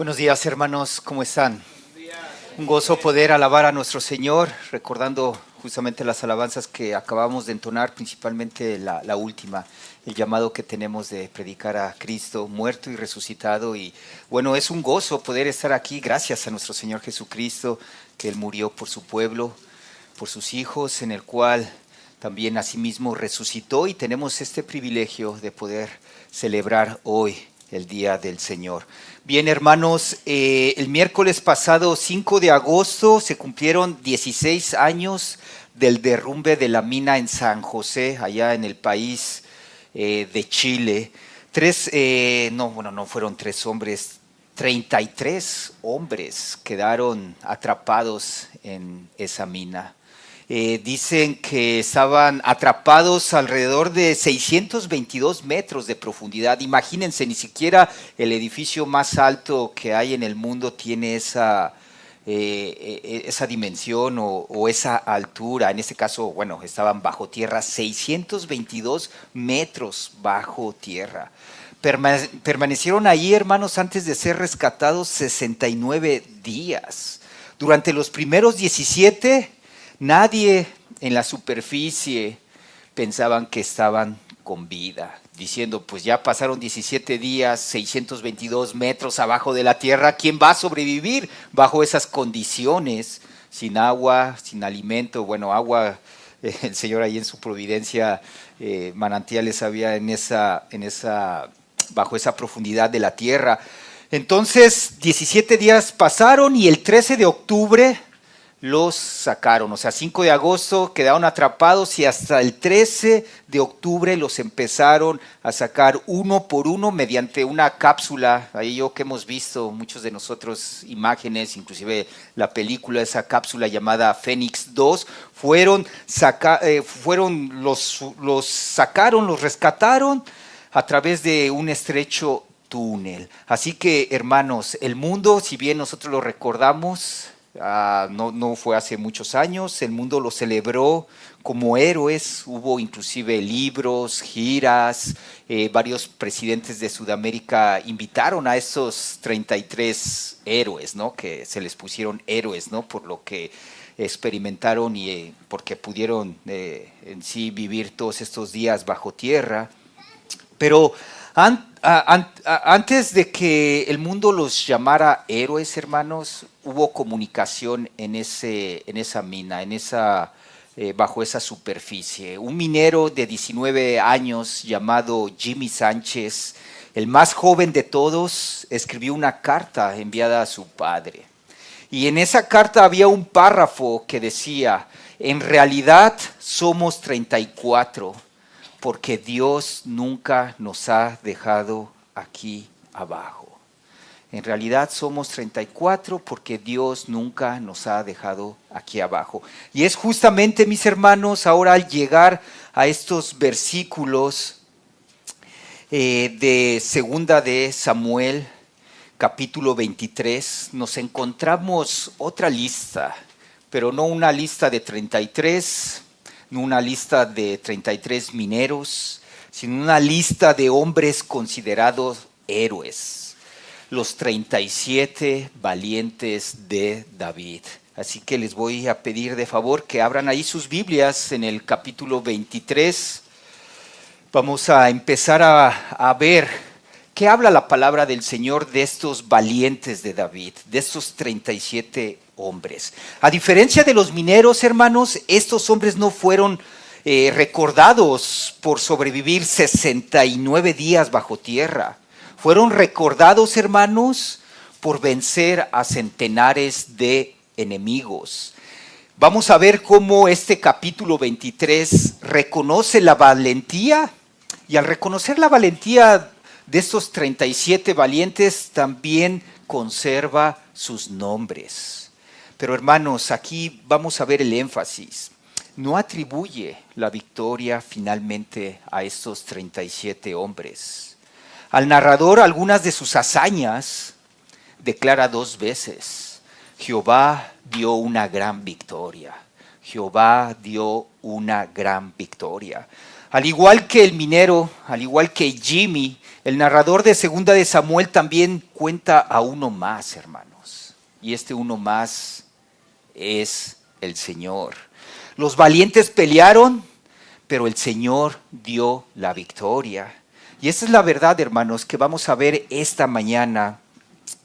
Buenos días, hermanos, ¿cómo están? Un gozo poder alabar a nuestro Señor, recordando justamente las alabanzas que acabamos de entonar, principalmente la última, el llamado que tenemos de predicar a Cristo muerto y resucitado. Y bueno, es un gozo poder estar aquí gracias a nuestro Señor Jesucristo, que Él murió por su pueblo, por sus hijos, en el cual también asimismo resucitó, y tenemos este privilegio de poder celebrar hoy el Día del Señor. Bien, hermanos, el miércoles pasado, 5 de agosto, se cumplieron 16 años del derrumbe de la mina en San José, allá en el país de Chile. No fueron 3 hombres, 33 hombres quedaron atrapados en esa mina. Dicen que estaban atrapados alrededor de 622 metros de profundidad. Imagínense, ni siquiera el edificio más alto que hay en el mundo tiene esa dimensión o esa altura. En este caso, bueno, estaban bajo tierra, 622 metros bajo tierra. Permanecieron ahí, hermanos, antes de ser rescatados 69 días. Durante los primeros 17, nadie en la superficie pensaban que estaban con vida, diciendo, pues ya pasaron 17 días, 622 metros abajo de la tierra, ¿quién va a sobrevivir bajo esas condiciones? Sin agua, sin alimento. Bueno, agua, el Señor ahí en su providencia, manantiales había bajo esa profundidad de la tierra. Entonces, 17 días pasaron y el 13 de octubre los sacaron. O sea, 5 de agosto quedaron atrapados y hasta el 13 de octubre los empezaron a sacar uno por uno mediante una cápsula. Ahí yo que hemos visto muchos de nosotros imágenes, inclusive la película, esa cápsula llamada Fénix 2, los sacaron, los rescataron a través de un estrecho túnel. Así que, hermanos, el mundo, si bien nosotros lo recordamos, no fue hace muchos años, el mundo lo celebró como héroes. Hubo inclusive libros, giras, varios presidentes de Sudamérica invitaron a esos 33 héroes, ¿no? Que se les pusieron héroes, ¿no? Por lo que experimentaron y porque pudieron en sí vivir todos estos días bajo tierra. Pero antes de que el mundo los llamara héroes, hermanos, hubo comunicación en esa mina, bajo esa superficie. Un minero de 19 años llamado Jimmy Sánchez, el más joven de todos, escribió una carta enviada a su padre. Y en esa carta había un párrafo que decía: en realidad somos 34, porque Dios nunca nos ha dejado aquí abajo. En realidad somos 34 porque Dios nunca nos ha dejado aquí abajo. Y es justamente, mis hermanos, ahora al llegar a estos versículos de segunda de Samuel, capítulo 23, nos encontramos otra lista, pero no una lista de 33, no una lista de 33 mineros, sino una lista de hombres considerados héroes, los 37 valientes de David. Así que les voy a pedir de favor que abran ahí sus Biblias en el capítulo 23. Vamos a empezar a ver qué habla la palabra del Señor de estos valientes de David, de estos 37 hombres. A diferencia de los mineros, hermanos, estos hombres no fueron recordados por sobrevivir 69 días bajo tierra. Fueron recordados, hermanos, por vencer a centenares de enemigos. Vamos a ver cómo este capítulo 23 reconoce la valentía, y al reconocer la valentía de estos 37 valientes, también conserva sus nombres. Pero, hermanos, aquí vamos a ver el énfasis. No atribuye la victoria finalmente a estos 37 hombres. Al narrador, algunas de sus hazañas declara 2 veces: Jehová dio una gran victoria. Jehová dio una gran victoria. Al igual que el minero, al igual que Jimmy, el narrador de Segunda de Samuel también cuenta a uno más, hermanos. Y este uno más es el Señor. Los valientes pelearon, pero el Señor dio la victoria. Y esa es la verdad, hermanos, que vamos a ver esta mañana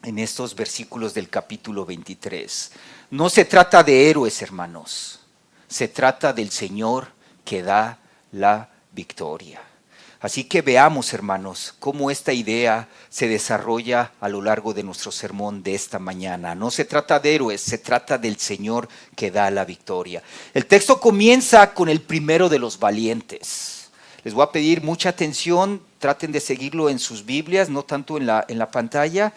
en estos versículos del capítulo 23. No se trata de héroes, hermanos. Se trata del Señor que da la victoria. Así que veamos, hermanos, cómo esta idea se desarrolla a lo largo de nuestro sermón de esta mañana. No se trata de héroes, se trata del Señor que da la victoria. El texto comienza con el primero de los valientes. Les voy a pedir mucha atención, traten de seguirlo en sus Biblias, no tanto en la pantalla.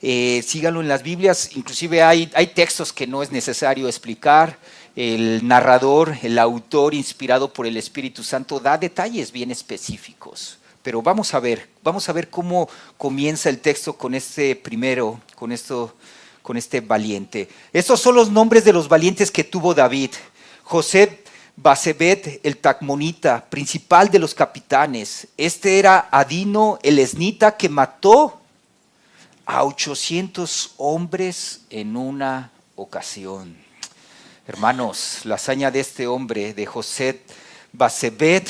Síganlo en las Biblias, inclusive hay textos que no es necesario explicar. El narrador, el autor inspirado por el Espíritu Santo da detalles bien específicos. Pero vamos a ver cómo comienza el texto con este primero, con este valiente. Estos son los nombres de los valientes que tuvo David. José Basebet, el tacmonita, principal de los capitanes. Este era Adino, el esnita, que mató a 800 hombres en una ocasión. Hermanos, la hazaña de este hombre, de José Basebet,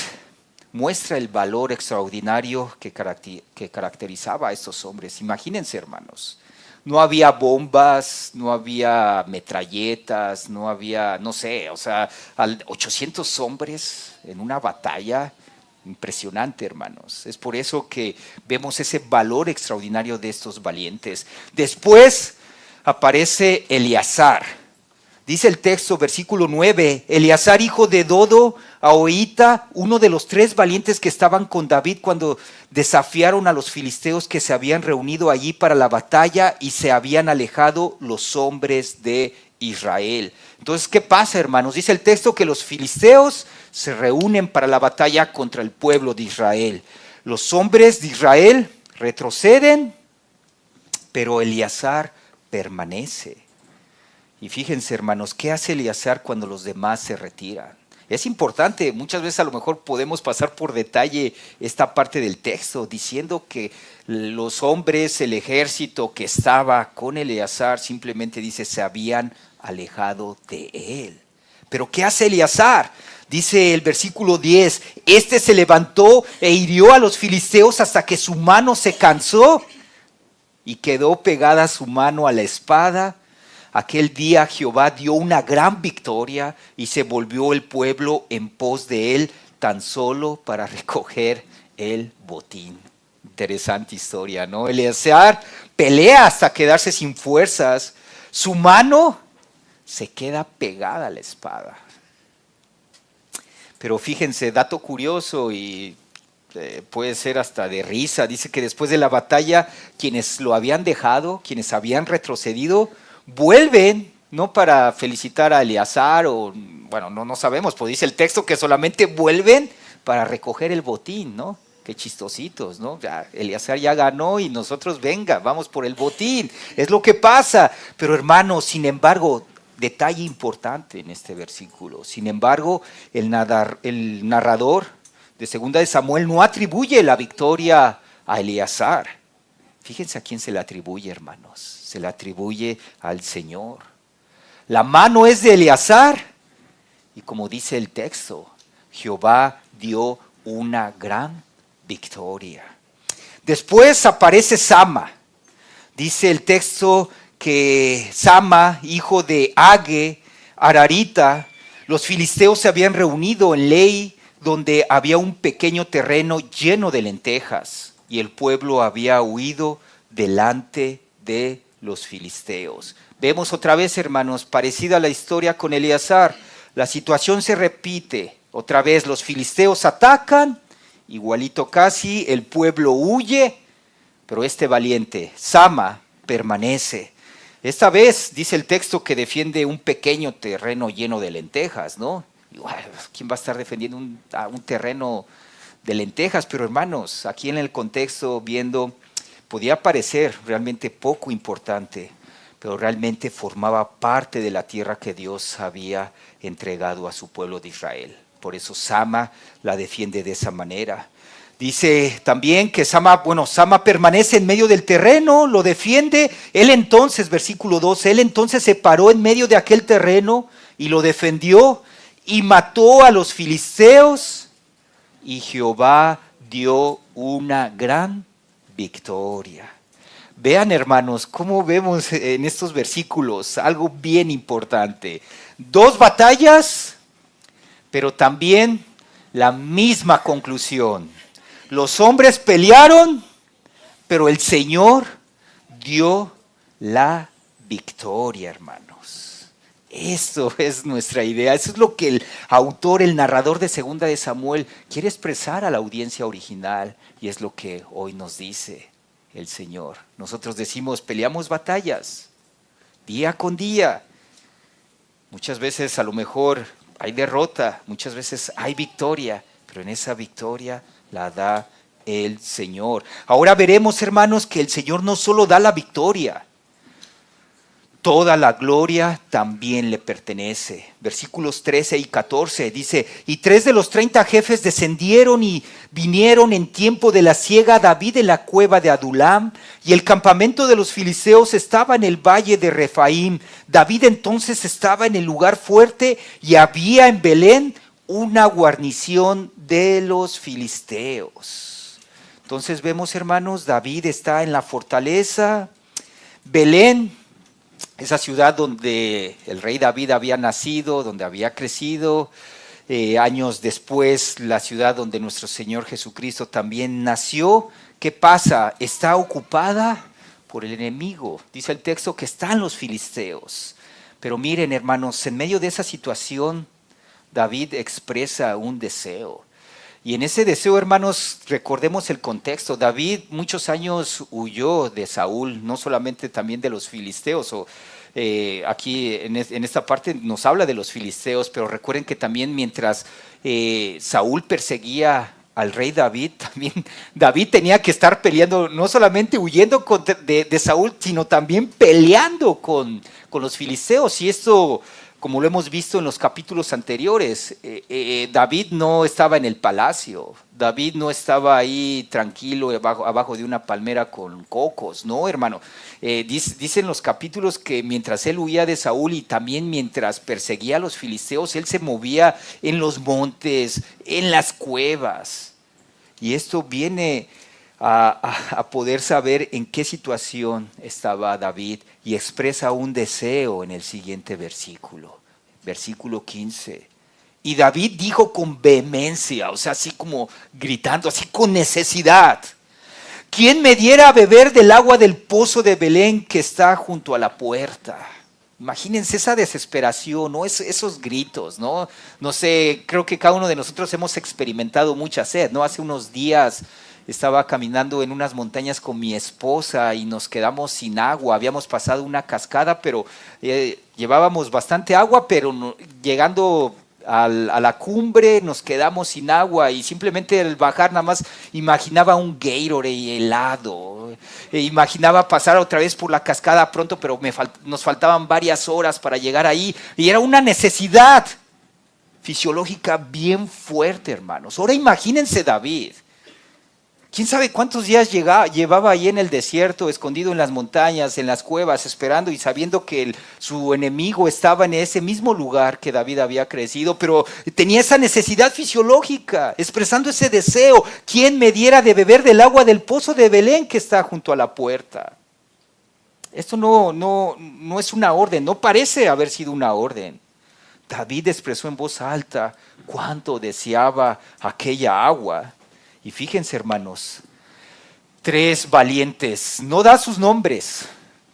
muestra el valor extraordinario que caracterizaba a estos hombres. Imagínense, hermanos, no había bombas, no había metralletas, no había, no sé, 800 hombres en una batalla. Impresionante, hermanos. Es por eso que vemos ese valor extraordinario de estos valientes. Después aparece Eleazar. Dice el texto, versículo 9, Eleazar, hijo de Dodo, Ahoita, uno de los 3 valientes que estaban con David cuando desafiaron a los filisteos que se habían reunido allí para la batalla y se habían alejado los hombres de Israel. Entonces, ¿qué pasa, hermanos? Dice el texto que los filisteos se reúnen para la batalla contra el pueblo de Israel. Los hombres de Israel retroceden, pero Eleazar permanece. Y fíjense, hermanos, ¿qué hace Eleazar cuando los demás se retiran? Es importante, muchas veces a lo mejor podemos pasar por detalle esta parte del texto, diciendo que los hombres, el ejército que estaba con Eleazar, simplemente dice, se habían alejado de él. Pero ¿qué hace Eleazar? Dice el versículo 10, este se levantó e hirió a los filisteos hasta que su mano se cansó y quedó pegada su mano a la espada. Aquel día Jehová dio una gran victoria y se volvió el pueblo en pos de él tan solo para recoger el botín. Interesante historia, ¿no? Eleazar pelea hasta quedarse sin fuerzas. Su mano se queda pegada a la espada. Pero fíjense, dato curioso y puede ser hasta de risa. Dice que después de la batalla, quienes lo habían dejado, quienes habían retrocedido, vuelven, no para felicitar a Eleazar, o bueno, no sabemos, pues dice el texto que solamente vuelven para recoger el botín, ¿no? Qué chistositos, ¿no? Ya, Eleazar ya ganó y nosotros, venga, vamos por el botín. Es lo que pasa. Pero hermanos, sin embargo, detalle importante en este versículo. Sin embargo, el narrador de Segunda de Samuel no atribuye la victoria a Eleazar. Fíjense a quién se la atribuye, hermanos. Se la atribuye al Señor. La mano es de Eleazar y como dice el texto, Jehová dio una gran victoria. Después aparece Sama. Dice el texto que Sama, hijo de Age, Ararita, los filisteos se habían reunido en Lei, donde había un pequeño terreno lleno de lentejas, y el pueblo había huido delante de los filisteos. Vemos otra vez, hermanos, parecida a la historia con Eleazar. La situación se repite. Otra vez los filisteos atacan, igualito casi, el pueblo huye, pero este valiente, Sama, permanece. Esta vez dice el texto que defiende un pequeño terreno lleno de lentejas, ¿no? ¿Quién va a estar defendiendo un terreno de lentejas? Pero hermanos, aquí en el contexto viendo, podía parecer realmente poco importante, pero realmente formaba parte de la tierra que Dios había entregado a su pueblo de Israel. Por eso Sama la defiende de esa manera. Dice también que Sama permanece en medio del terreno, lo defiende. Él entonces, versículo 12, él entonces se paró en medio de aquel terreno y lo defendió y mató a los filisteos, y Jehová dio una gran victoria. Vean, hermanos, cómo vemos en estos versículos algo bien importante. 2 batallas, pero también la misma conclusión. Los hombres pelearon, pero el Señor dio la victoria, hermanos. Esto es nuestra idea. Eso es lo que el autor, el narrador de Segunda de Samuel, quiere expresar a la audiencia original. Y es lo que hoy nos dice el Señor. Nosotros decimos, peleamos batallas, día con día. Muchas veces a lo mejor hay derrota, muchas veces hay victoria, pero en esa victoria la da el Señor. Ahora veremos, hermanos, que el Señor no solo da la victoria, toda la gloria también le pertenece. Versículos 13 y 14 dice, y 3 de los 30 jefes descendieron y vinieron en tiempo de la siega a David en la cueva de Adulam, y el campamento de los filisteos estaba en el valle de Refaim. David entonces estaba en el lugar fuerte, y había en Belén una guarnición de los filisteos. Entonces vemos, hermanos, David está en la fortaleza. Belén, esa ciudad donde el rey David había nacido, donde había crecido. Años después, la ciudad donde nuestro Señor Jesucristo también nació. ¿Qué pasa? Está ocupada por el enemigo. Dice el texto que están los filisteos. Pero miren, hermanos, en medio de esa situación, David expresa un deseo. Y en ese deseo, hermanos, recordemos el contexto. David muchos años huyó de Saúl, no solamente también de los filisteos. Aquí en esta parte nos habla de los filisteos, pero recuerden que también mientras Saúl perseguía al rey David, también David tenía que estar peleando, no solamente huyendo de Saúl, sino también peleando con los filisteos. Y esto, como lo hemos visto en los capítulos anteriores, David no estaba en el palacio, David no estaba ahí tranquilo abajo de una palmera con cocos, no, hermano. Dicen los capítulos que mientras él huía de Saúl y también mientras perseguía a los filisteos, él se movía en los montes, en las cuevas. Y esto viene a poder saber en qué situación estaba David, y expresa un deseo en el siguiente versículo, versículo 15. Y David dijo con vehemencia, o sea, así como gritando, así con necesidad: ¿quién me diera a beber del agua del pozo de Belén que está junto a la puerta? Imagínense esa desesperación, ¿no? Esos gritos, ¿no? No sé, creo que cada uno de nosotros hemos experimentado mucha sed, ¿no? Hace unos días estaba caminando en unas montañas con mi esposa y nos quedamos sin agua. Habíamos pasado una cascada, pero llevábamos bastante agua, pero llegando a la cumbre nos quedamos sin agua, y simplemente al bajar nada más imaginaba un Gatorade helado. Imaginaba pasar otra vez por la cascada pronto, pero nos faltaban varias horas para llegar ahí, y era una necesidad fisiológica bien fuerte, hermanos. Ahora imagínense David. ¿Quién sabe cuántos días llevaba ahí en el desierto, escondido en las montañas, en las cuevas, esperando y sabiendo que su enemigo estaba en ese mismo lugar que David había crecido, pero tenía esa necesidad fisiológica, expresando ese deseo: ¿quién me diera de beber del agua del pozo de Belén que está junto a la puerta? Esto no es una orden, no parece haber sido una orden. David expresó en voz alta cuánto deseaba aquella agua. Y fíjense, hermanos, 3 valientes, no da sus nombres,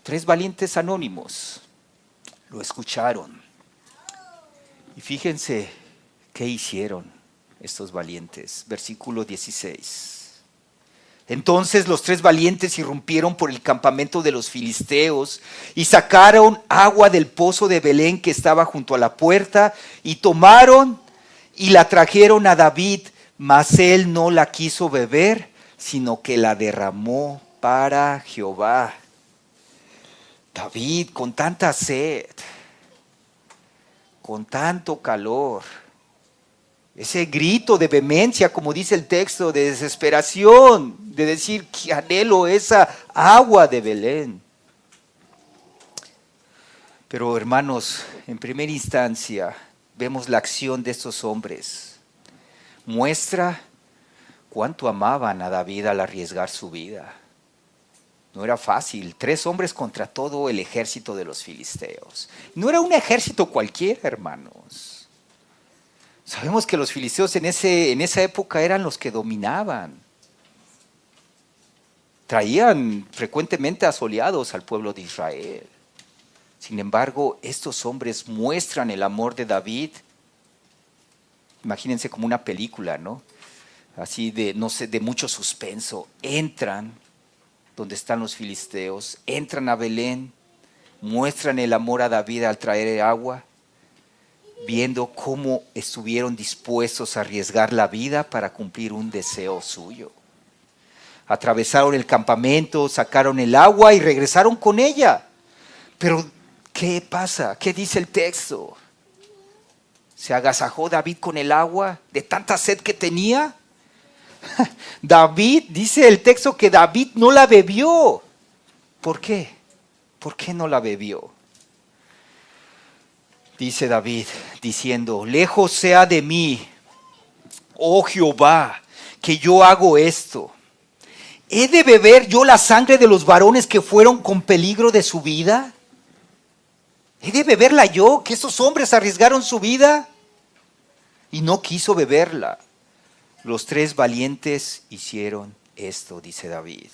3 valientes anónimos lo escucharon. Y fíjense qué hicieron estos valientes. Versículo 16. Entonces los 3 valientes irrumpieron por el campamento de los filisteos y sacaron agua del pozo de Belén que estaba junto a la puerta, y tomaron y la trajeron a David. Mas él no la quiso beber, sino que la derramó para Jehová. David, con tanta sed, con tanto calor, ese grito de vehemencia, como dice el texto, de desesperación, de decir que anhelo esa agua de Belén. Pero hermanos, en primera instancia, vemos la acción de estos hombres. Muestra cuánto amaban a David al arriesgar su vida. No era fácil, 3 hombres contra todo el ejército de los filisteos. No era un ejército cualquiera, hermanos. Sabemos que los filisteos en esa época eran los que dominaban. Traían frecuentemente asoleados al pueblo de Israel. Sin embargo, estos hombres muestran el amor de David. Imagínense como una película, ¿no? Así de, no sé, de mucho suspenso. Entran donde están los filisteos, entran a Belén, muestran el amor a David al traer agua, viendo cómo estuvieron dispuestos a arriesgar la vida para cumplir un deseo suyo. Atravesaron el campamento, sacaron el agua y regresaron con ella. Pero, ¿qué pasa? ¿Qué dice el texto? ¿Se agasajó David con el agua de tanta sed que tenía? David, dice el texto que David no la bebió. ¿Por qué? ¿Por qué no la bebió? Dice David, diciendo, lejos sea de mí, oh Jehová, que yo hago esto. ¿He de beber yo la sangre de los varones que fueron con peligro de su vida? ¿He de beberla yo, que esos hombres arriesgaron su vida? Y no quiso beberla. Los 3 valientes hicieron esto, dice David.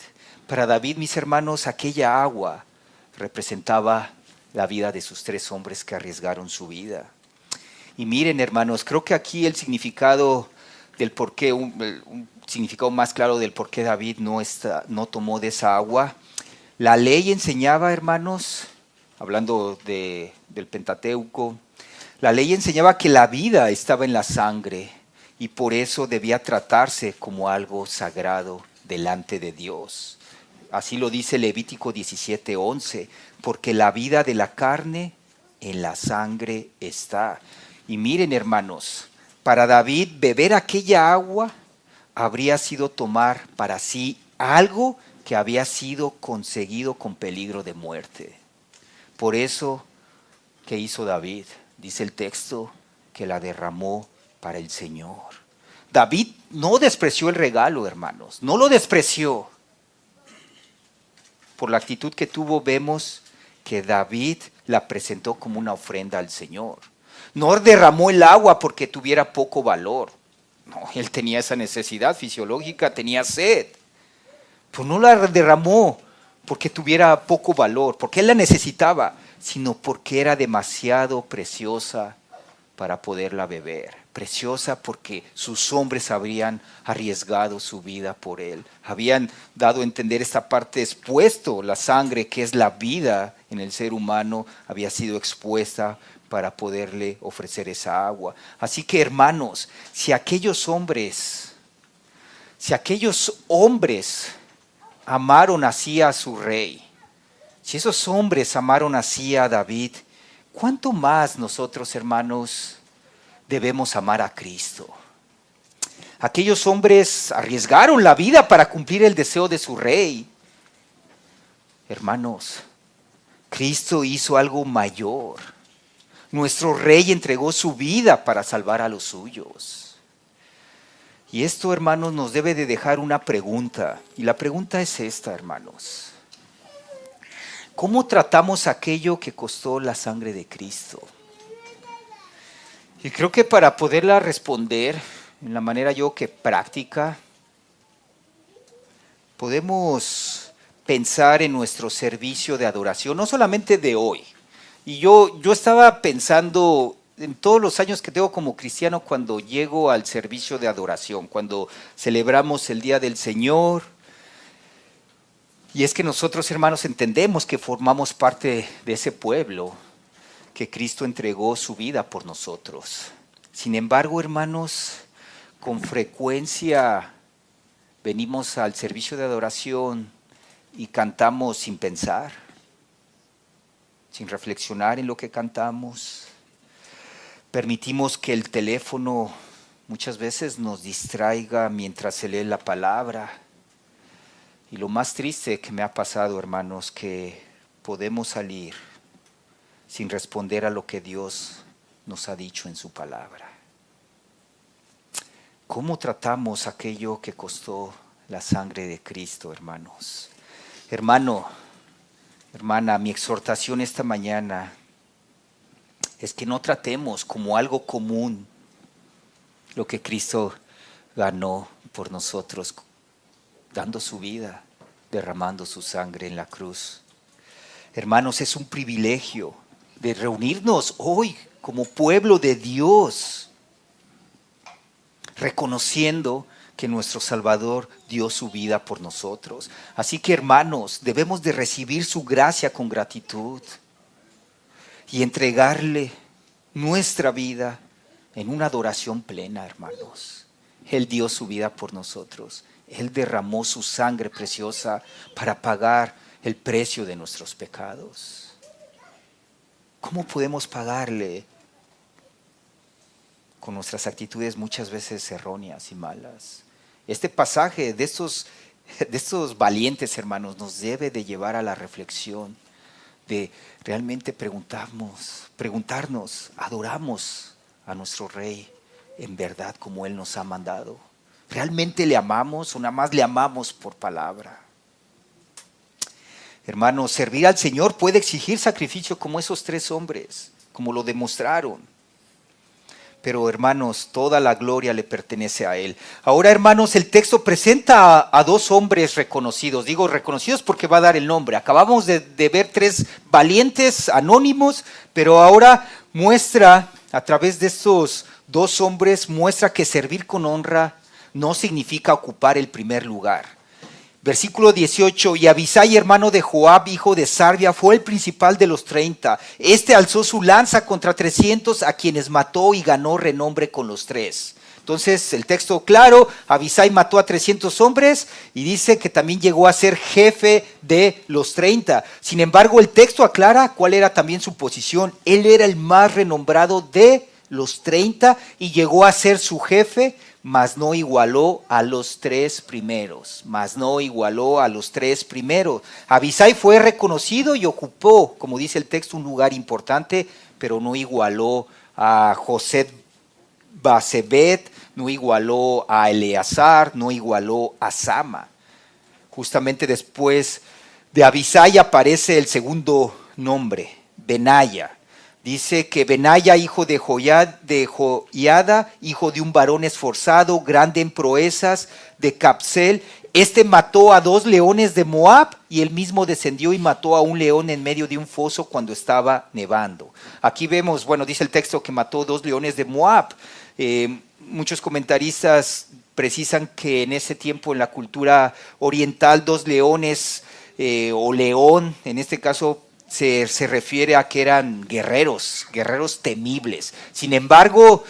Para David, mis hermanos, aquella agua representaba la vida de sus 3 hombres que arriesgaron su vida. Y miren, hermanos, creo que aquí el significado del por qué, un significado más claro del por qué David no tomó de esa agua. La ley enseñaba, hermanos, hablando del Pentateuco, la ley enseñaba que la vida estaba en la sangre y por eso debía tratarse como algo sagrado delante de Dios. Así lo dice Levítico 17:11, porque la vida de la carne en la sangre está. Y miren, hermanos, para David beber aquella agua habría sido tomar para sí algo que había sido conseguido con peligro de muerte. Por eso, ¿qué hizo David? Dice el texto que la derramó para el Señor. David no despreció el regalo, hermanos, no lo despreció. Por la actitud que tuvo, vemos que David la presentó como una ofrenda al Señor. No derramó el agua porque tuviera poco valor. No, él tenía esa necesidad fisiológica, tenía sed. Pero no la derramó porque tuviera poco valor, porque él la necesitaba, sino porque era demasiado preciosa para poderla beber. Preciosa porque sus hombres habrían arriesgado su vida por él. Habían dado a entender esta parte, expuesto la sangre, que es la vida en el ser humano, había sido expuesta para poderle ofrecer esa agua. Así que, hermanos, si aquellos hombres amaron así a su rey, si esos hombres amaron así a David, ¿cuánto más nosotros, hermanos, debemos amar a Cristo? Aquellos hombres arriesgaron la vida para cumplir el deseo de su rey. Hermanos, Cristo hizo algo mayor. Nuestro rey entregó su vida para salvar a los suyos. Y esto, hermanos, nos debe de dejar una pregunta. Y la pregunta es esta, hermanos. ¿Cómo tratamos aquello que costó la sangre de Cristo? Y creo que para poderla responder en la manera práctica, podemos pensar en nuestro servicio de adoración, no solamente de hoy. Y yo estaba pensando en todos los años que tengo como cristiano cuando llego al servicio de adoración, cuando celebramos el Día del Señor. Y es que nosotros, hermanos, entendemos que formamos parte de ese pueblo que Cristo entregó su vida por nosotros. Sin embargo, hermanos, con frecuencia venimos al servicio de adoración y cantamos sin pensar, sin reflexionar en lo que cantamos. Permitimos que el teléfono muchas veces nos distraiga mientras se lee la palabra. Y lo más triste que me ha pasado, hermanos, que podemos salir sin responder a lo que Dios nos ha dicho en su palabra. ¿Cómo tratamos aquello que costó la sangre de Cristo, hermanos? Hermano, hermana, mi exhortación esta mañana es que no tratemos como algo común lo que Cristo ganó por nosotros, dando su vida, derramando su sangre en la cruz. Hermanos, es un privilegio de reunirnos hoy como pueblo de Dios, reconociendo que nuestro Salvador dio su vida por nosotros. Así que, hermanos, debemos de recibir su gracia con gratitud y entregarle nuestra vida en una adoración plena, hermanos. Él dio su vida por nosotros. Él derramó su sangre preciosa para pagar el precio de nuestros pecados. ¿Cómo podemos pagarle? Con nuestras actitudes muchas veces erróneas y malas. Este pasaje de estos valientes hermanos nos debe de llevar a la reflexión de realmente preguntarnos, ¿adoramos a nuestro Rey en verdad como Él nos ha mandado? ¿Realmente le amamos o nada más le amamos por palabra? Hermanos, servir al Señor puede exigir sacrificio como esos 3 hombres, como lo demostraron. Pero hermanos, toda la gloria le pertenece a Él. Ahora, hermanos, el texto presenta a 2 hombres reconocidos. Digo reconocidos porque va a dar el nombre. Acabamos de ver 3 valientes anónimos, pero ahora muestra, a través de estos 2 hombres, muestra que servir con honra no significa ocupar el primer lugar. Versículo 18, y Abisai, hermano de Joab, hijo de Sarvia, fue el principal de los 30. Este alzó su lanza contra 300, a quienes mató y ganó renombre con los 3. Entonces, el texto claro, Abisai mató a 300 hombres y dice que también llegó a ser jefe de los 30. Sin embargo, el texto aclara cuál era también su posición. Él era el más renombrado de los 30 y llegó a ser su jefe, mas no igualó a los 3 primeros, Abisai fue reconocido y ocupó, como dice el texto, un lugar importante, pero no igualó a José Basebet, no igualó a Eleazar, no igualó a Sama. Justamente después de Abisai aparece el segundo nombre, Benaya. Dice que Benaya, hijo de Joiada, hijo de un varón esforzado, grande en proezas, de Capsel, mató a 2 leones de Moab y él mismo descendió y mató a un león en medio de un foso cuando estaba nevando. Aquí vemos, dice el texto que mató 2 leones de Moab. Muchos comentaristas precisan que en ese tiempo en la cultura oriental 2 leones o león, en este caso, se refiere a que eran guerreros temibles. Sin embargo,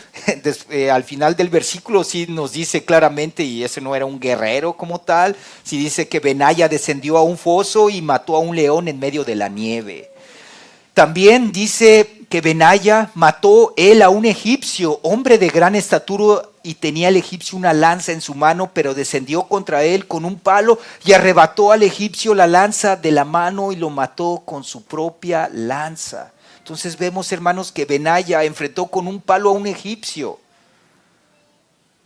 al final del versículo sí nos dice claramente, y ese no era un guerrero como tal, sí dice que Benaya descendió a un foso y mató a un león en medio de la nieve. También dice que Benaya mató él a un egipcio, hombre de gran estatura, y tenía el egipcio una lanza en su mano, pero descendió contra él con un palo y arrebató al egipcio la lanza de la mano y lo mató con su propia lanza. Entonces vemos, hermanos, que Benaya enfrentó con un palo a un egipcio.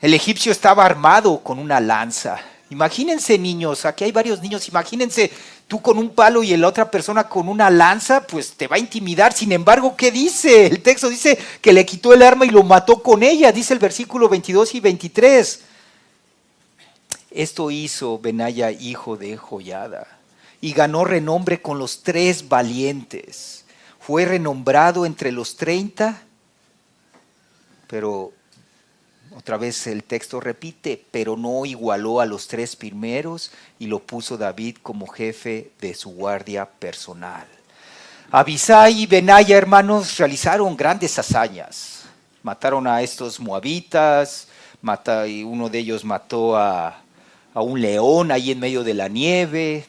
El egipcio estaba armado con una lanza. Imagínense, niños, aquí hay varios niños, imagínense tú con un palo y la otra persona con una lanza, pues te va a intimidar. Sin embargo, ¿qué dice? El texto dice que le quitó el arma y lo mató con ella, dice el versículo 22 y 23. Esto hizo Benaya, hijo de Joiada, y ganó renombre con los 3 valientes. Fue renombrado entre los 30, pero otra vez el texto repite, pero no igualó a los 3 primeros y lo puso David como jefe de su guardia personal. Abisai y Benaya, hermanos, realizaron grandes hazañas. Mataron a estos moabitas, y uno de ellos mató a un león ahí en medio de la nieve.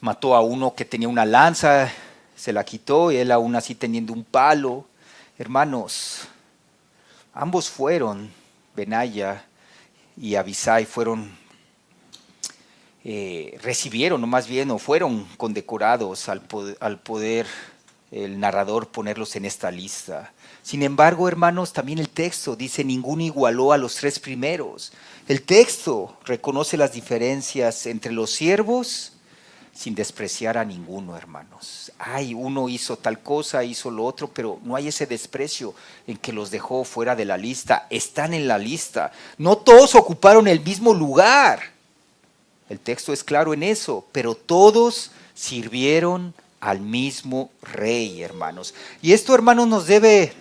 Mató a uno que tenía una lanza, se la quitó y él aún así teniendo un palo. Hermanos, ambos fueron, Benaya y Abisai recibieron, o más bien, o fueron condecorados al poder el narrador ponerlos en esta lista. Sin embargo, hermanos, también el texto dice, ninguno igualó a los tres primeros. El texto reconoce las diferencias entre los siervos sin despreciar a ninguno, hermanos. Ay, uno hizo tal cosa, hizo lo otro, pero no hay ese desprecio en que los dejó fuera de la lista. Están en la lista. No todos ocuparon el mismo lugar. El texto es claro en eso, pero todos sirvieron al mismo rey, hermanos. Y esto, hermanos, nos debe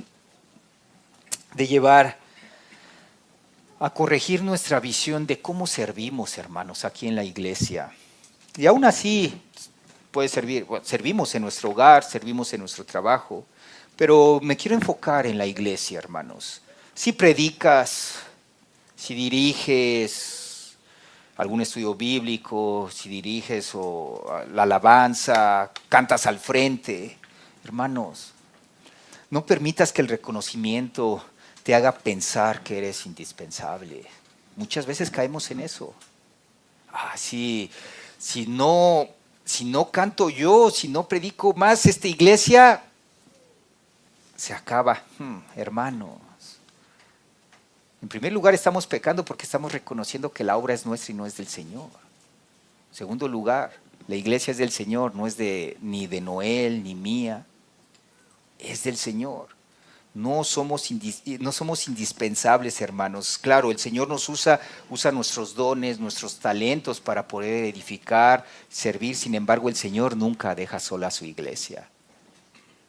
de llevar a corregir nuestra visión de cómo servimos, hermanos, aquí en la iglesia. Y aún así puede servir, bueno, servimos en nuestro hogar, servimos en nuestro trabajo, pero me quiero enfocar en la iglesia, hermanos. Si predicas, si diriges algún estudio bíblico, si diriges la alabanza, cantas al frente, hermanos, no permitas que el reconocimiento te haga pensar que eres indispensable. Muchas veces caemos en eso. Sí, si no canto yo, si no predico más, esta iglesia se acaba. Hermanos, en primer lugar estamos pecando porque estamos reconociendo que la obra es nuestra y no es del Señor. En segundo lugar, la iglesia es del Señor, no es ni de Noel ni mía, es del Señor. No somos indispensables, hermanos. Claro, el Señor nos usa nuestros dones, nuestros talentos para poder edificar, servir. Sin embargo, el Señor nunca deja sola a su iglesia.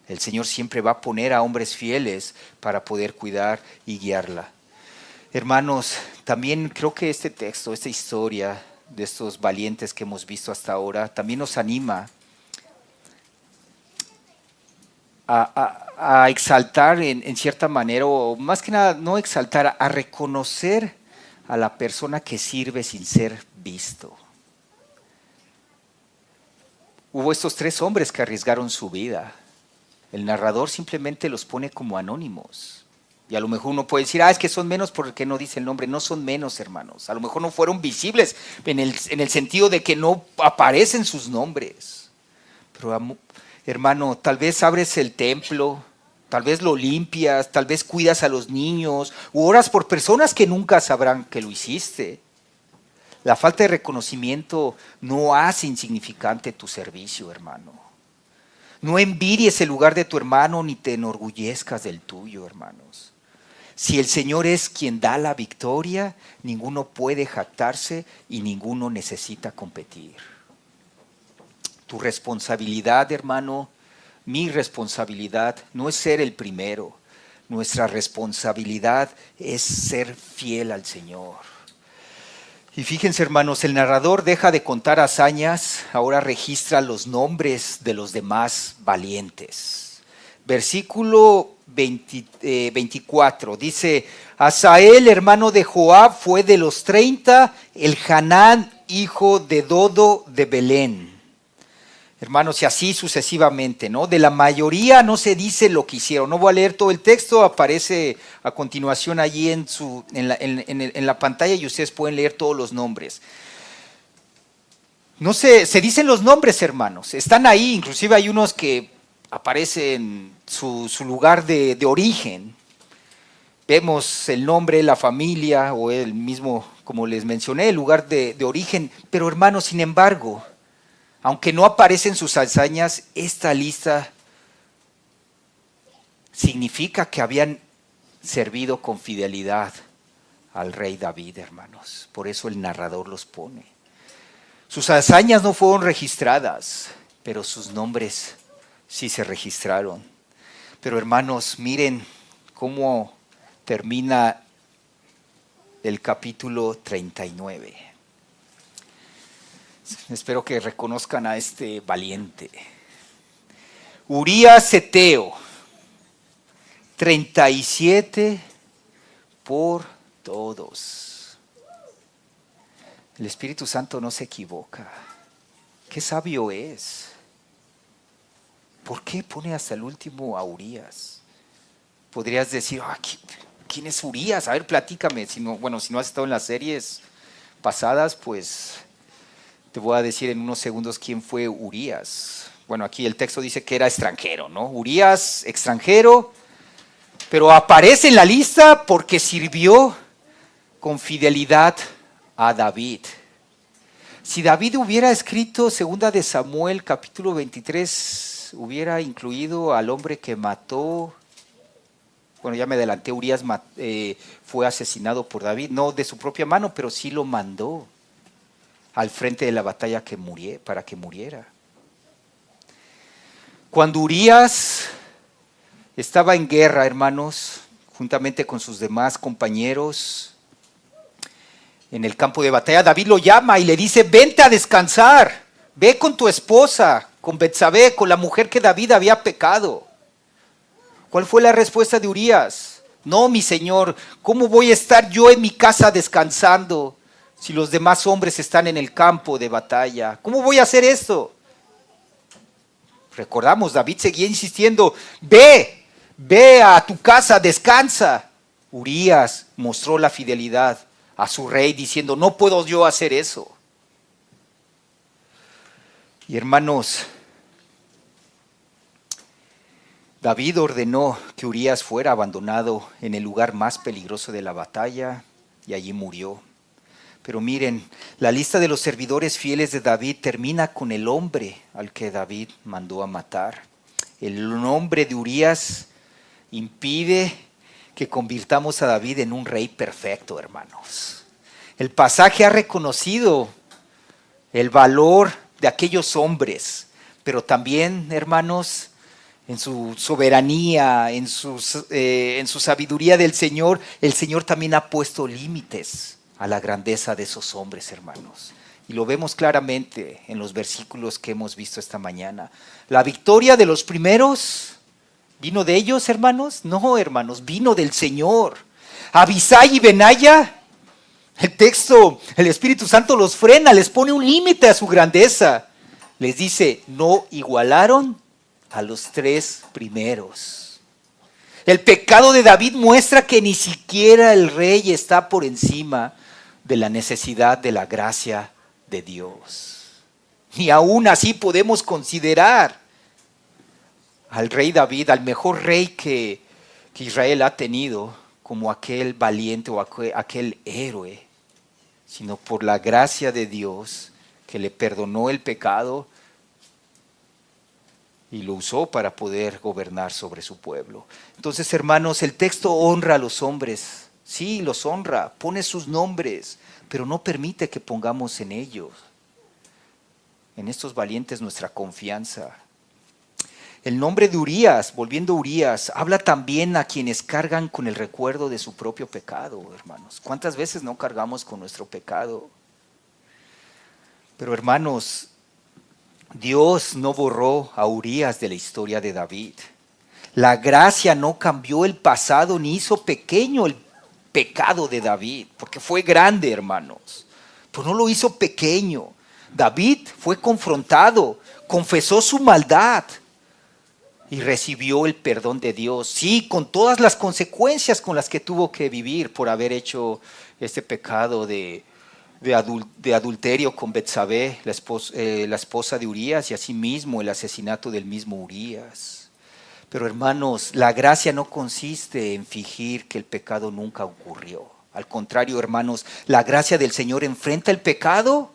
El Señor siempre va a poner a hombres fieles para poder cuidar y guiarla. Hermanos, también creo que este texto, esta historia de estos valientes que hemos visto hasta ahora, también nos anima a exaltar en cierta manera, o más que nada, no exaltar, a reconocer a la persona que sirve sin ser visto. Hubo estos tres hombres que arriesgaron su vida. El narrador simplemente los pone como anónimos. Y a lo mejor uno puede decir, es que son menos porque no dice el nombre. No son menos, hermanos. A lo mejor no fueron visibles en el sentido de que no aparecen sus nombres. Pero, hermano, tal vez abres el templo, tal vez lo limpias, tal vez cuidas a los niños, u oras por personas que nunca sabrán que lo hiciste. La falta de reconocimiento no hace insignificante tu servicio, hermano. No envidies el lugar de tu hermano ni te enorgullezcas del tuyo, hermanos. Si el Señor es quien da la victoria, ninguno puede jactarse y ninguno necesita competir. Tu responsabilidad, hermano, mi responsabilidad no es ser el primero. Nuestra responsabilidad es ser fiel al Señor. Y fíjense, hermanos, el narrador deja de contar hazañas, ahora registra los nombres de los demás valientes. Versículo 24 dice, Asael, hermano de Joab, fue de los 30, el Hanán, hijo de Dodo de Belén. Hermanos, y así sucesivamente, ¿no? De la mayoría no se dice lo que hicieron. No voy a leer todo el texto, aparece a continuación allí en la pantalla y ustedes pueden leer todos los nombres. No se dicen los nombres, hermanos. Están ahí, inclusive hay unos que aparecen su lugar de origen. Vemos el nombre, la familia o el mismo, como les mencioné, el lugar de origen. Pero, hermanos, sin embargo, aunque no aparecen sus hazañas, esta lista significa que habían servido con fidelidad al rey David, hermanos. Por eso el narrador los pone. Sus hazañas no fueron registradas, pero sus nombres sí se registraron. Pero, hermanos, miren cómo termina el capítulo 39. Espero que reconozcan a este valiente. Urías Eteo, 37 por todos. El Espíritu Santo no se equivoca. Qué sabio es. ¿Por qué pone hasta el último a Urías? Podrías decir, ¿quién es Urías? A ver, platícame. Si no has estado en las series pasadas, pues te voy a decir en unos segundos quién fue Urías. Bueno, aquí el texto dice que era extranjero, ¿no? Urías, extranjero, pero aparece en la lista porque sirvió con fidelidad a David. Si David hubiera escrito 2 de Samuel, capítulo 23, hubiera incluido al hombre que mató. Bueno, ya me adelanté, Urías fue asesinado por David, no de su propia mano, pero sí lo mandó al frente de la batalla para que muriera. Cuando Urías estaba en guerra, hermanos, juntamente con sus demás compañeros, en el campo de batalla, David lo llama y le dice, vente a descansar, ve con tu esposa, con Betsabé, con la mujer que David había pecado. ¿Cuál fue la respuesta de Urías? No, mi señor, ¿cómo voy a estar yo en mi casa descansando si los demás hombres están en el campo de batalla? ¿Cómo voy a hacer esto? Recordamos, David seguía insistiendo, ve a tu casa, descansa. Urías mostró la fidelidad a su rey diciendo, no puedo yo hacer eso. Y hermanos, David ordenó que Urías fuera abandonado en el lugar más peligroso de la batalla y allí murió. Pero miren, la lista de los servidores fieles de David termina con el hombre al que David mandó a matar. El nombre de Urías impide que convirtamos a David en un rey perfecto, hermanos. El pasaje ha reconocido el valor de aquellos hombres, pero también, hermanos, en su soberanía, en su sabiduría del Señor, el Señor también ha puesto límites a la grandeza de esos hombres, hermanos. Y lo vemos claramente en los versículos que hemos visto esta mañana. La victoria de los primeros ¿vino de ellos, hermanos? No, hermanos, vino del Señor. Abisai y Benaya, el texto, el Espíritu Santo los frena, les pone un límite a su grandeza. Les dice, no igualaron a los 3 primeros. El pecado de David muestra que ni siquiera el rey está por encima de la necesidad de la gracia de Dios. Ni aún así podemos considerar al rey David, al mejor rey que Israel ha tenido, como aquel valiente o aquel héroe, sino por la gracia de Dios que le perdonó el pecado y lo usó para poder gobernar sobre su pueblo. Entonces, hermanos, el texto honra a los hombres. Sí, los honra, pone sus nombres, pero no permite que pongamos en ellos, en estos valientes, nuestra confianza. El nombre de Urías, volviendo a Urías, habla también a quienes cargan con el recuerdo de su propio pecado, hermanos. ¿Cuántas veces no cargamos con nuestro pecado? Pero, hermanos, Dios no borró a Urías de la historia de David. La gracia no cambió el pasado ni hizo pequeño el pecado de David, porque fue grande, hermanos, pero no lo hizo pequeño. David fue confrontado, confesó su maldad y recibió el perdón de Dios, sí, con todas las consecuencias con las que tuvo que vivir por haber hecho este pecado de adulterio con Betsabé, la esposa de Urías, y asimismo el asesinato del mismo Urías. Pero, hermanos, la gracia no consiste en fingir que el pecado nunca ocurrió. Al contrario, hermanos, la gracia del Señor enfrenta el pecado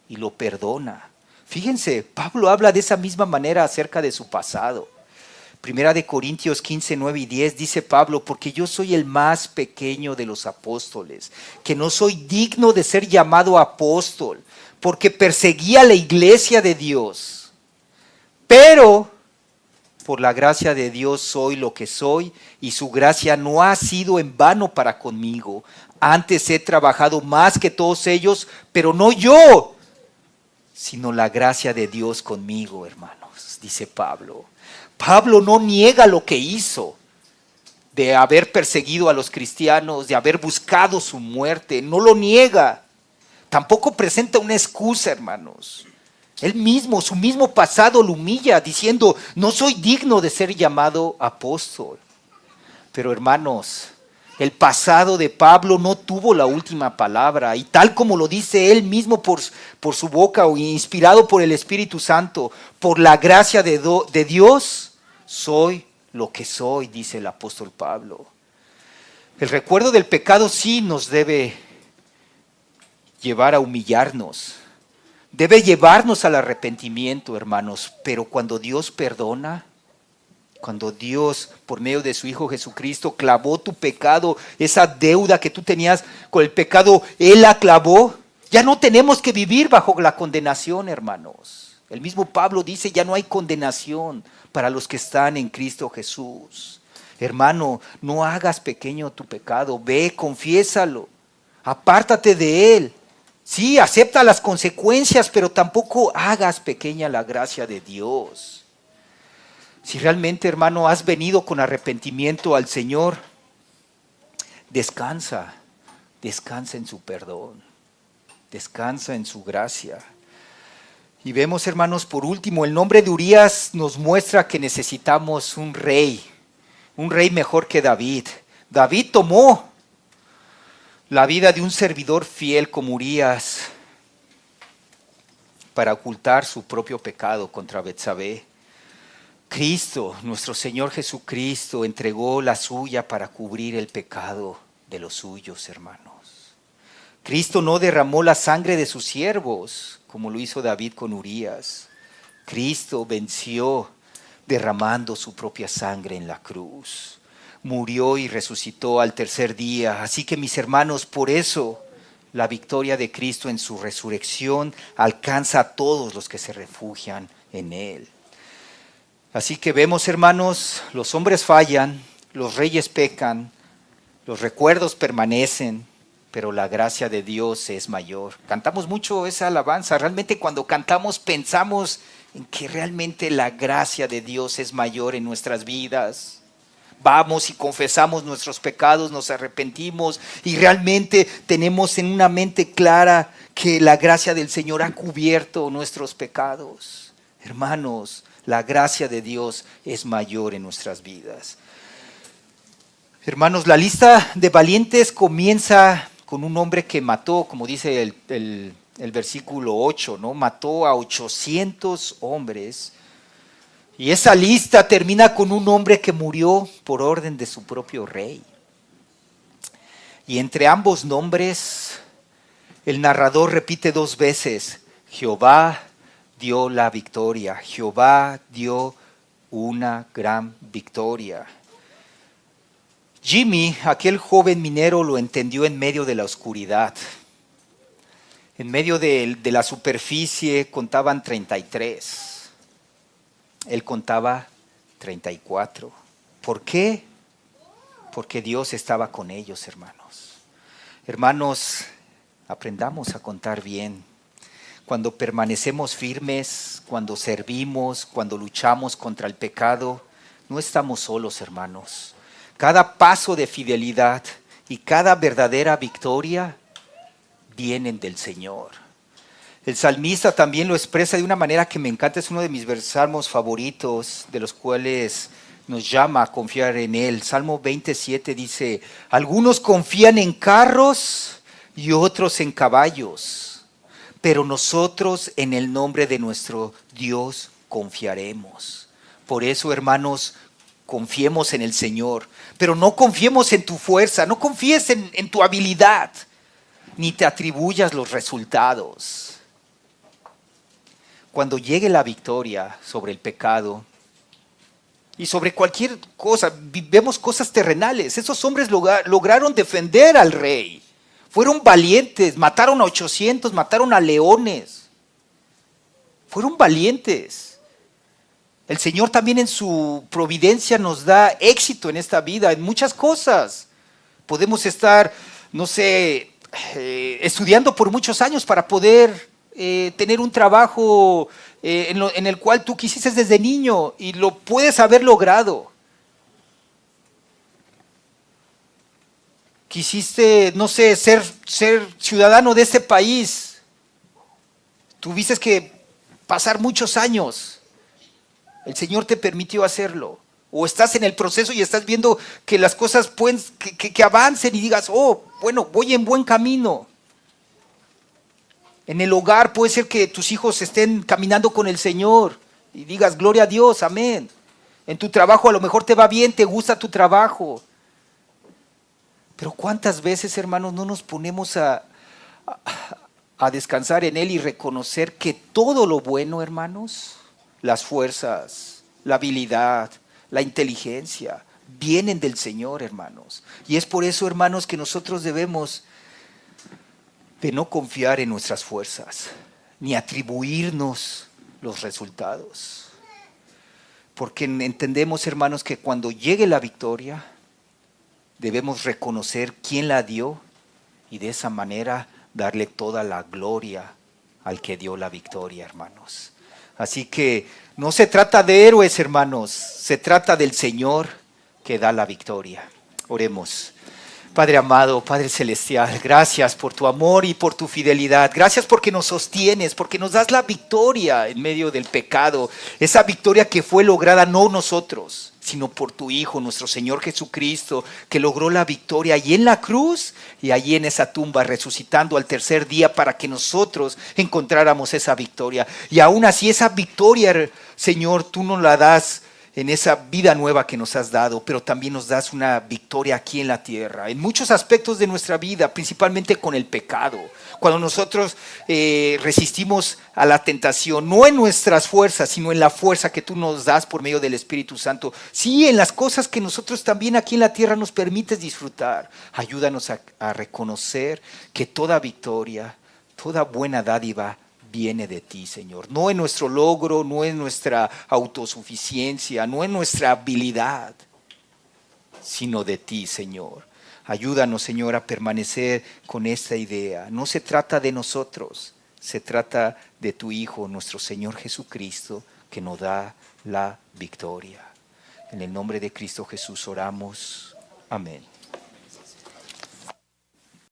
y lo perdona. Fíjense, Pablo habla de esa misma manera acerca de su pasado. Primera de Corintios 15, 9 y 10 dice Pablo, porque yo soy el más pequeño de los apóstoles, que no soy digno de ser llamado apóstol, porque perseguía la iglesia de Dios. Pero por la gracia de Dios soy lo que soy, y su gracia no ha sido en vano para conmigo. Antes he trabajado más que todos ellos, pero no yo, sino la gracia de Dios conmigo, hermanos, dice Pablo. Pablo no niega lo que hizo, de haber perseguido a los cristianos, de haber buscado su muerte, no lo niega. Tampoco presenta una excusa, hermanos. Él mismo, su mismo pasado lo humilla, diciendo, no soy digno de ser llamado apóstol. Pero, hermanos, El pasado de Pablo no tuvo la última palabra, y tal como lo dice él mismo por su boca, o inspirado por el Espíritu Santo, por la gracia de Dios, soy lo que soy, dice el apóstol Pablo. El recuerdo del pecado sí nos debe llevar a humillarnos, debe llevarnos al arrepentimiento, hermanos, pero cuando Dios perdona, cuando Dios, por medio de su Hijo Jesucristo, clavó tu pecado, esa deuda que tú tenías con el pecado, Él la clavó. Ya no tenemos que vivir bajo la condenación, hermanos. El mismo Pablo dice, ya no hay condenación para los que están en Cristo Jesús. Hermano, no hagas pequeño tu pecado, ve, confiésalo, apártate de él. Sí, acepta las consecuencias, pero tampoco hagas pequeña la gracia de Dios. Si realmente, hermano, has venido con arrepentimiento al Señor, descansa en su perdón, descansa en su gracia. Y vemos, hermanos, por último, el nombre de Urías nos muestra que necesitamos un rey mejor que David. David tomó la vida de un servidor fiel como Urías para ocultar su propio pecado contra Betsabé. Cristo, nuestro Señor Jesucristo, entregó la suya para cubrir el pecado de los suyos, hermanos. Cristo no derramó la sangre de sus siervos, como lo hizo David con Urías. Cristo venció derramando su propia sangre en la cruz. Murió y resucitó al tercer día. Así que, mis hermanos, por eso la victoria de Cristo en su resurrección alcanza a todos los que se refugian en Él. Así que vemos, hermanos, los hombres fallan, los reyes pecan, los recuerdos permanecen, pero la gracia de Dios es mayor. Cantamos mucho esa alabanza. Realmente cuando cantamos pensamos en que realmente la gracia de Dios es mayor en nuestras vidas. Vamos y confesamos nuestros pecados, nos arrepentimos y realmente tenemos en una mente clara que la gracia del Señor ha cubierto nuestros pecados. Hermanos, la gracia de Dios es mayor en nuestras vidas. Hermanos, la lista de valientes comienza con un hombre que mató, como dice el versículo 8, ¿no? Mató a 800 hombres. Y esa lista termina con un hombre que murió por orden de su propio rey. Y entre ambos nombres, el narrador repite 2 veces, Jehová dio la victoria, Jehová dio una gran victoria. Jimmy, aquel joven minero, lo entendió en medio de la oscuridad. En medio de la superficie contaban 33. Él contaba 34. ¿Por qué? Porque Dios estaba con ellos, hermanos. Hermanos, aprendamos a contar bien. Cuando permanecemos firmes, cuando servimos, cuando luchamos contra el pecado, no estamos solos, hermanos. Cada paso de fidelidad y cada verdadera victoria vienen del Señor. El salmista también lo expresa de una manera que me encanta, es uno de mis salmos favoritos, de los cuales nos llama a confiar en Él. Salmo 27 dice, algunos confían en carros y otros en caballos, pero nosotros en el nombre de nuestro Dios confiaremos. Por eso, hermanos, confiemos en el Señor, pero no confiemos en tu fuerza, no confíes en tu habilidad, ni te atribuyas los resultados. Cuando llegue la victoria sobre el pecado y sobre cualquier cosa, vemos cosas terrenales. Esos hombres lograron defender al rey. Fueron valientes, mataron a 800, mataron a leones. Fueron valientes. El Señor también en su providencia nos da éxito en esta vida, en muchas cosas. Podemos estar, estudiando por muchos años para poder tener un trabajo en el cual tú quisiste desde niño y lo puedes haber logrado. Quisiste, ser ciudadano de este país. Tuviste que pasar muchos años. El Señor te permitió hacerlo. O estás en el proceso y estás viendo que las cosas pueden, que avancen y digas, oh, bueno, voy en buen camino. En el hogar puede ser que tus hijos estén caminando con el Señor y digas, gloria a Dios, amén. En tu trabajo a lo mejor te va bien, te gusta tu trabajo. Pero ¿cuántas veces, hermanos, no nos ponemos a descansar en Él y reconocer que todo lo bueno, hermanos, las fuerzas, la habilidad, la inteligencia, vienen del Señor, hermanos? Y es por eso, hermanos, que nosotros debemos de no confiar en nuestras fuerzas, ni atribuirnos los resultados. Porque entendemos, hermanos, que cuando llegue la victoria, debemos reconocer quién la dio y de esa manera darle toda la gloria al que dio la victoria, hermanos. Así que no se trata de héroes, hermanos, se trata del Señor que da la victoria. Oremos. Padre amado, Padre celestial, gracias por tu amor y por tu fidelidad. Gracias porque nos sostienes, porque nos das la victoria en medio del pecado. Esa victoria que fue lograda no nosotros, sino por tu Hijo, nuestro Señor Jesucristo, que logró la victoria allí en la cruz y allí en esa tumba, resucitando al tercer día para que nosotros encontráramos esa victoria. Y aún así esa victoria, Señor, tú nos la das en esa vida nueva que nos has dado, pero también nos das una victoria aquí en la tierra, en muchos aspectos de nuestra vida, principalmente con el pecado. Cuando nosotros resistimos a la tentación, no en nuestras fuerzas, sino en la fuerza que tú nos das por medio del Espíritu Santo. Sí, en las cosas que nosotros también aquí en la tierra nos permites disfrutar. Ayúdanos a reconocer que toda victoria, toda buena dádiva viene de ti, Señor. No en nuestro logro, no en nuestra autosuficiencia, no en nuestra habilidad, sino de ti, Señor. Ayúdanos, Señor, a permanecer con esta idea. No se trata de nosotros, se trata de tu Hijo, nuestro Señor Jesucristo, que nos da la victoria. En el nombre de Cristo Jesús oramos. Amén.